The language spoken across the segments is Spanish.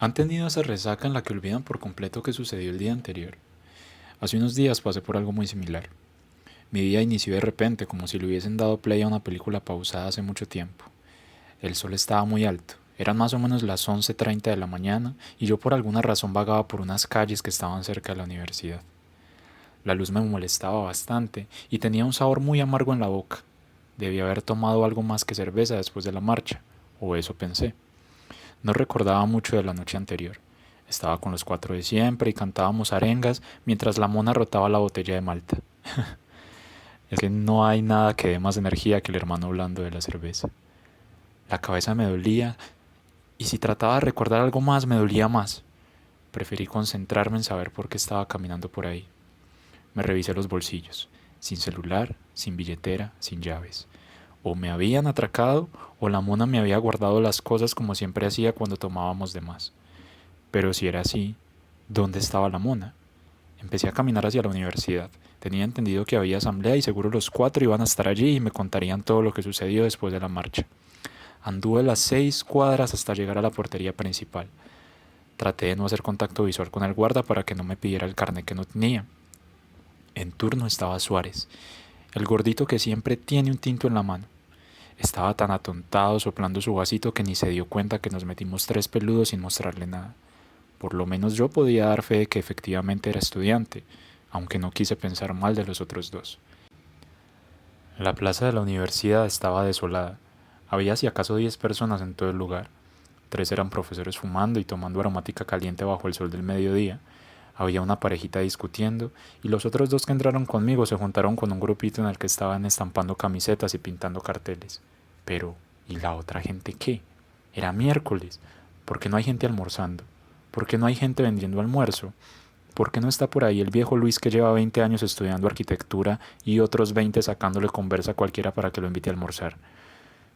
¿Han tenido esa resaca en la que olvidan por completo qué sucedió el día anterior? Hace unos días pasé por algo muy similar. Mi día inició de repente, como si le hubiesen dado play a una película pausada hace mucho tiempo. El sol estaba muy alto. Eran más o menos las 11:30 de la mañana y yo por alguna razón vagaba por unas calles que estaban cerca de la universidad. La luz me molestaba bastante y tenía un sabor muy amargo en la boca. Debía haber tomado algo más que cerveza después de la marcha, o eso pensé. No recordaba mucho de la noche anterior. Estaba con los cuatro de siempre y cantábamos arengas mientras la mona rotaba la botella de malta. Es que no hay nada que dé más energía que el hermano blando de la cerveza. La cabeza me dolía y si trataba de recordar algo más me dolía más. Preferí concentrarme en saber por qué estaba caminando por ahí. Me revisé los bolsillos, sin celular, sin billetera, sin llaves. O me habían atracado o la mona me había guardado las cosas como siempre hacía cuando tomábamos de más. Pero si era así, ¿dónde estaba la mona? Empecé a caminar hacia la universidad. Tenía entendido que había asamblea y seguro los cuatro iban a estar allí y me contarían todo lo que sucedió después de la marcha. Anduve las 6 cuadras hasta llegar a la portería principal. Traté de no hacer contacto visual con el guarda para que no me pidiera el carnet que no tenía. En turno estaba Suárez, el gordito que siempre tiene un tinto en la mano. Estaba tan atontado soplando su vasito que ni se dio cuenta que nos metimos tres peludos sin mostrarle nada. Por lo menos yo podía dar fe de que efectivamente era estudiante, aunque no quise pensar mal de los otros dos. La plaza de la universidad estaba desolada. Había si acaso 10 personas en todo el lugar. Tres eran profesores fumando y tomando aromática caliente bajo el sol del mediodía. Había una parejita discutiendo y los otros dos que entraron conmigo se juntaron con un grupito en el que estaban estampando camisetas y pintando carteles. Pero, ¿y la otra gente qué? Era miércoles. ¿Por qué no hay gente almorzando? ¿Por qué no hay gente vendiendo almuerzo? ¿Por qué no está por ahí el viejo Luis que lleva 20 años estudiando arquitectura y otros 20 sacándole conversa a cualquiera para que lo invite a almorzar?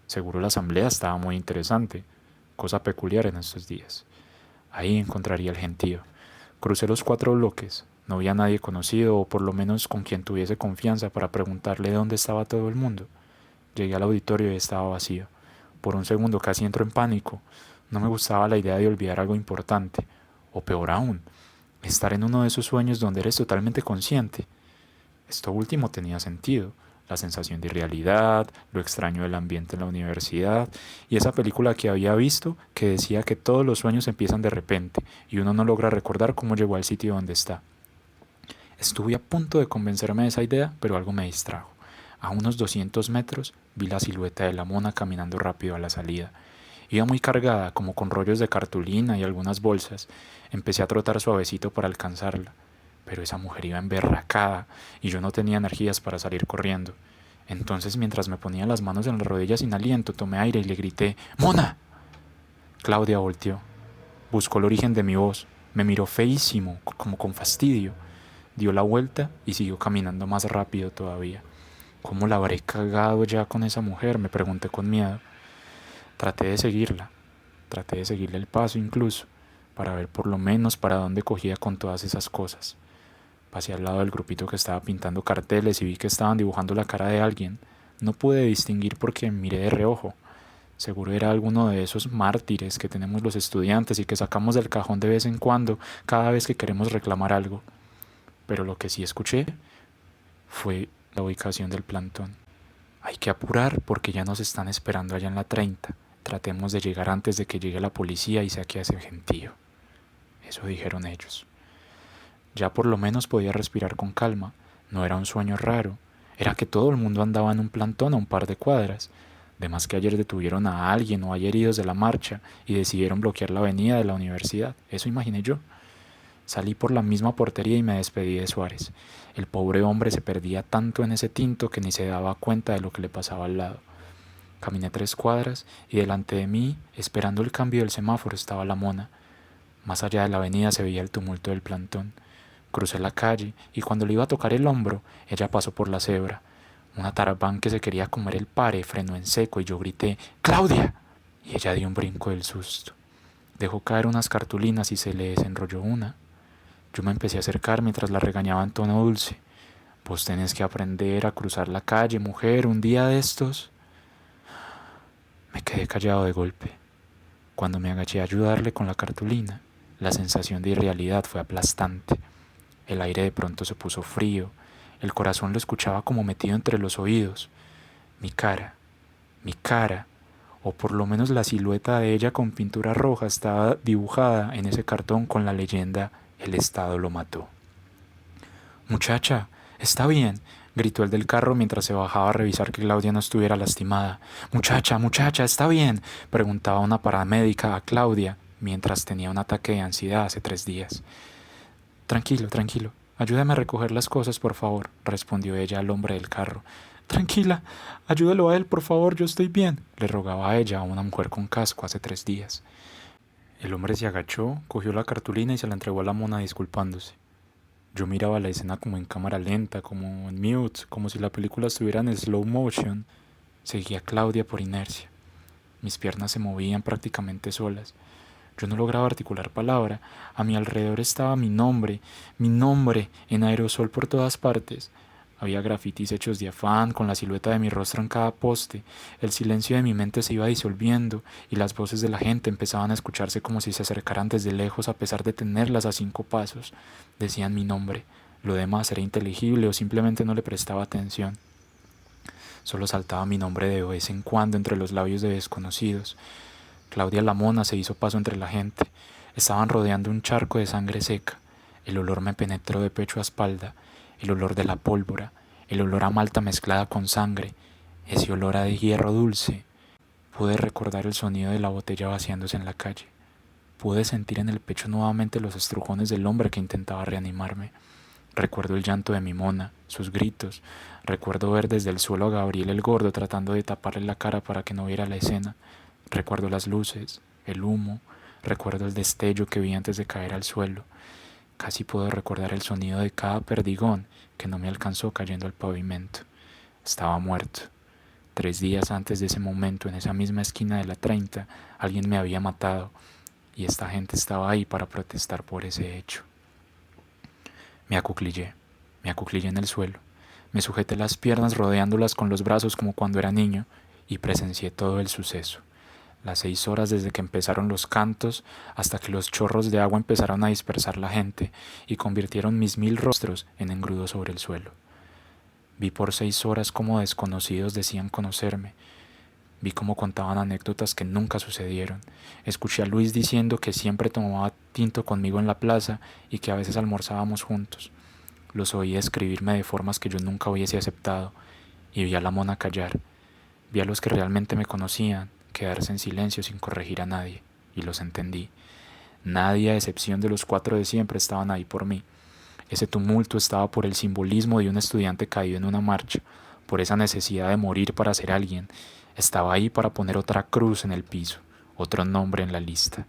Seguro la asamblea estaba muy interesante, cosa peculiar en estos días. Ahí encontraría el gentío. Crucé los cuatro bloques. No había nadie conocido o por lo menos con quien tuviese confianza para preguntarle dónde estaba todo el mundo. Llegué al auditorio y estaba vacío. Por un segundo casi entro en pánico. No me gustaba la idea de olvidar algo importante. O peor aún, estar en uno de esos sueños donde eres totalmente consciente. Esto último tenía sentido. La sensación de irrealidad, lo extraño del ambiente en la universidad y esa película que había visto que decía que todos los sueños empiezan de repente y uno no logra recordar cómo llegó al sitio donde está. Estuve a punto de convencerme de esa idea, pero algo me distrajo. A unos 200 metros vi la silueta de la mona caminando rápido a la salida. Iba muy cargada, como con rollos de cartulina y algunas bolsas. Empecé a trotar suavecito para alcanzarla. Pero esa mujer iba emberracada y yo no tenía energías para salir corriendo. Entonces, mientras me ponía las manos en las rodillas sin aliento, tomé aire y le grité: ¡Mona! Claudia volteó. Buscó el origen de mi voz. Me miró feísimo, como con fastidio. Dio la vuelta y siguió caminando más rápido todavía. ¿Cómo la habré cagado ya con esa mujer?, me pregunté con miedo. Traté de seguirla. Traté de seguirle el paso incluso, para ver por lo menos para dónde cogía con todas esas cosas. Pasé al lado del grupito que estaba pintando carteles y vi que estaban dibujando la cara de alguien. No pude distinguir porque miré de reojo. Seguro era alguno de esos mártires que tenemos los estudiantes y que sacamos del cajón de vez en cuando cada vez que queremos reclamar algo. Pero lo que sí escuché fue la ubicación del plantón. Hay que apurar porque ya nos están esperando allá en la 30. Tratemos de llegar antes de que llegue la policía y saque a ese gentío. Eso dijeron ellos. Ya por lo menos podía respirar con calma. No era un sueño raro. Era que todo el mundo andaba en un plantón a un par de cuadras. De más que ayer detuvieron a alguien o hay heridos de la marcha y decidieron bloquear la avenida de la universidad. Eso imaginé yo. Salí por la misma portería y me despedí de Suárez. El pobre hombre se perdía tanto en ese tinto que ni se daba cuenta de lo que le pasaba al lado. Caminé 3 cuadras y delante de mí, esperando el cambio del semáforo, estaba la mona. Más allá de la avenida se veía el tumulto del plantón. Crucé la calle y cuando le iba a tocar el hombro, ella pasó por la cebra. Una tarabán que se quería comer el pare frenó en seco y yo grité: ¡Claudia! Y ella dio un brinco del susto. Dejó caer unas cartulinas y se le desenrolló una. Yo me empecé a acercar mientras la regañaba en tono dulce. Vos tenés que aprender a cruzar la calle, mujer, un día de estos. Me quedé callado de golpe. Cuando me agaché a ayudarle con la cartulina, la sensación de irrealidad fue aplastante. El aire de pronto se puso frío, el corazón lo escuchaba como metido entre los oídos. Mi cara, o por lo menos la silueta de ella con pintura roja estaba dibujada en ese cartón con la leyenda "El Estado lo mató". «Muchacha, está bien», gritó el del carro mientras se bajaba a revisar que Claudia no estuviera lastimada. «Muchacha, muchacha, está bien», preguntaba una paramédica a Claudia mientras tenía un ataque de ansiedad hace 3 días. «Tranquilo, tranquilo. Ayúdame a recoger las cosas, por favor», respondió ella al hombre del carro. «Tranquila, ayúdalo a él, por favor, yo estoy bien», le rogaba a ella a una mujer con casco hace 3 días. El hombre se agachó, cogió la cartulina y se la entregó a la mona disculpándose. Yo miraba la escena como en cámara lenta, como en mute, como si la película estuviera en slow motion. Seguía a Claudia por inercia. Mis piernas se movían prácticamente solas. Yo no lograba articular palabra. A mi alrededor estaba mi nombre, en aerosol por todas partes. Había grafitis hechos de afán, con la silueta de mi rostro en cada poste. El silencio de mi mente se iba disolviendo y las voces de la gente empezaban a escucharse como si se acercaran desde lejos a pesar de tenerlas a 5 pasos. Decían mi nombre. Lo demás era inteligible o simplemente no le prestaba atención. Solo saltaba mi nombre de vez en cuando entre los labios de desconocidos. Claudia la mona se hizo paso entre la gente. Estaban rodeando un charco de sangre seca. El olor me penetró de pecho a espalda. El olor de la pólvora, el olor a malta mezclada con sangre, ese olor a hierro dulce. Pude recordar el sonido de la botella vaciándose en la calle. Pude sentir en el pecho nuevamente los estrujones del hombre que intentaba reanimarme. Recuerdo el llanto de mi mona, sus gritos. Recuerdo ver desde el suelo a Gabriel el gordo tratando de taparle la cara para que no viera la escena. Recuerdo las luces, el humo. Recuerdo el destello que vi antes de caer al suelo. Casi puedo recordar el sonido de cada perdigón que no me alcanzó cayendo al pavimento. Estaba muerto. 3 días antes de ese momento, en esa misma esquina de la 30, alguien me había matado y esta gente estaba ahí para protestar por ese hecho. Me acuclillé en el suelo. Me sujeté las piernas rodeándolas con los brazos como cuando era niño y presencié todo el suceso. Las 6 horas desde que empezaron los cantos hasta que los chorros de agua empezaron a dispersar la gente y convirtieron mis 1000 rostros en engrudo sobre el suelo. Vi por 6 horas cómo desconocidos decían conocerme. Vi cómo contaban anécdotas que nunca sucedieron. Escuché a Luis diciendo que siempre tomaba tinto conmigo en la plaza y que a veces almorzábamos juntos. Los oí escribirme de formas que yo nunca hubiese aceptado y vi a la mona callar. Vi a los que realmente me conocían quedarse en silencio sin corregir a nadie, y los entendí. Nadie, a excepción de los 4 de siempre, estaban ahí por mí. Ese tumulto estaba por el simbolismo de un estudiante caído en una marcha, por esa necesidad de morir para ser alguien. Estaba ahí para poner otra cruz en el piso, otro nombre en la lista.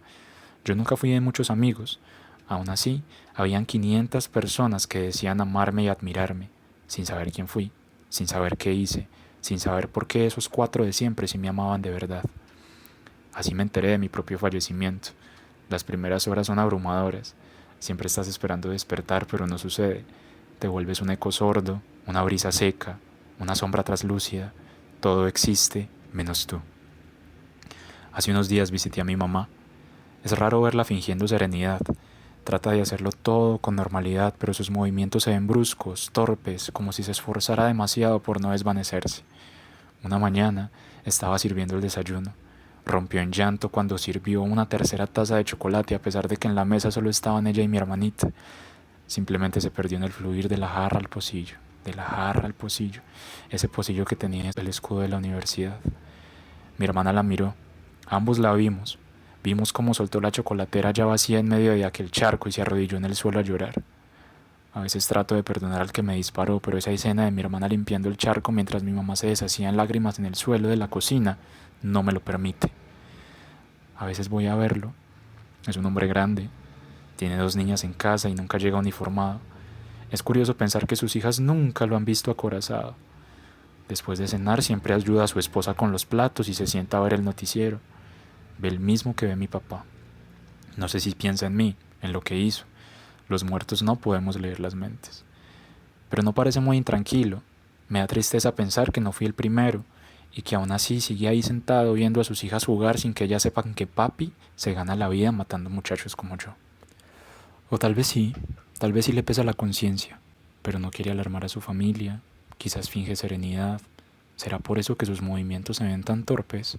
Yo nunca fui de muchos amigos. Aún así, habían 500 personas que decían amarme y admirarme, sin saber quién fui, sin saber qué hice, sin saber por qué esos 4 de siempre sí me amaban de verdad. Así me enteré de mi propio fallecimiento. Las primeras horas son abrumadoras. Siempre estás esperando despertar, pero no sucede. Te vuelves un eco sordo, una brisa seca, una sombra traslúcida. Todo existe, menos tú. Hace unos días visité a mi mamá. Es raro verla fingiendo serenidad. Trata de hacerlo todo con normalidad, pero sus movimientos se ven bruscos, torpes, como si se esforzara demasiado por no desvanecerse. Una mañana estaba sirviendo el desayuno. Rompió en llanto cuando sirvió una tercera taza de chocolate a pesar de que en la mesa solo estaban ella y mi hermanita. Simplemente se perdió en el fluir de la jarra al pocillo, ese pocillo que tenía el escudo de la universidad. Mi hermana la miró. Ambos la vimos. Vimos cómo soltó la chocolatera ya vacía en medio de aquel charco y se arrodilló en el suelo a llorar. A veces trato de perdonar al que me disparó, pero esa escena de mi hermana limpiando el charco mientras mi mamá se deshacía en lágrimas en el suelo de la cocina no me lo permite. A veces voy a verlo. Es un hombre grande, tiene 2 niñas en casa y nunca llega uniformado. Es curioso pensar que sus hijas nunca lo han visto acorazado. Después de cenar siempre ayuda a su esposa con los platos y se sienta a ver el noticiero. Ve el mismo que ve mi papá. No sé si piensa en mí, en lo que hizo. Los muertos no podemos leer las mentes. Pero no parece muy intranquilo. Me da tristeza pensar que no fui el primero y que aún así sigue ahí sentado viendo a sus hijas jugar sin que ellas sepan que papi se gana la vida matando muchachos como yo. O tal vez sí le pesa la conciencia, pero no quiere alarmar a su familia, quizás finge serenidad. ¿Será por eso que sus movimientos se ven tan torpes?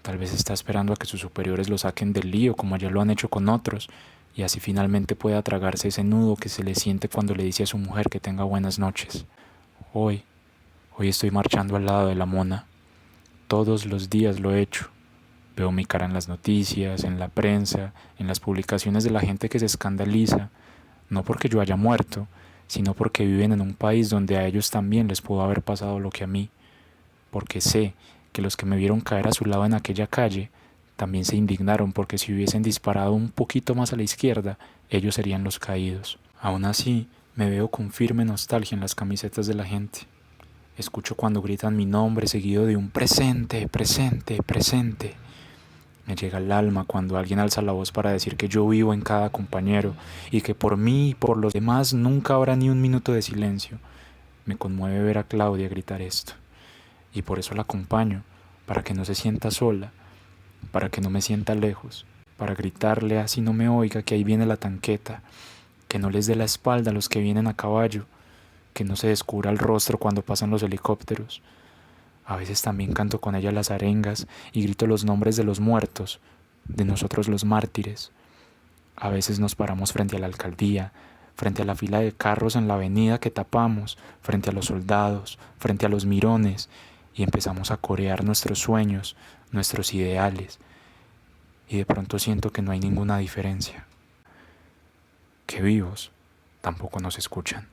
Tal vez está esperando a que sus superiores lo saquen del lío como ya lo han hecho con otros, y así finalmente pueda tragarse ese nudo que se le siente cuando le dice a su mujer que tenga buenas noches. Hoy, hoy estoy marchando al lado de la mona. Todos los días lo he hecho. Veo mi cara en las noticias, en la prensa, en las publicaciones de la gente que se escandaliza, no porque yo haya muerto, sino porque viven en un país donde a ellos también les pudo haber pasado lo que a mí, porque sé que los que me vieron caer a su lado en aquella calle también se indignaron porque si hubiesen disparado un poquito más a la izquierda, ellos serían los caídos. Aún así, me veo con firme nostalgia en las camisetas de la gente. Escucho cuando gritan mi nombre seguido de un presente, presente, presente. Me llega al alma cuando alguien alza la voz para decir que yo vivo en cada compañero y que por mí y por los demás nunca habrá ni un minuto de silencio. Me conmueve ver a Claudia gritar esto. Y por eso la acompaño, para que no se sienta sola, para que no me sienta lejos, para gritarle así no me oiga que ahí viene la tanqueta, que no les dé la espalda a los que vienen a caballo, que no se descubra el rostro cuando pasan los helicópteros. A veces también canto con ella las arengas y grito los nombres de los muertos, de nosotros los mártires. A veces nos paramos frente a la alcaldía, frente a la fila de carros en la avenida que tapamos, frente a los soldados, frente a los mirones, y empezamos a corear nuestros sueños, nuestros ideales, y de pronto siento que no hay ninguna diferencia, que vivos tampoco nos escuchan.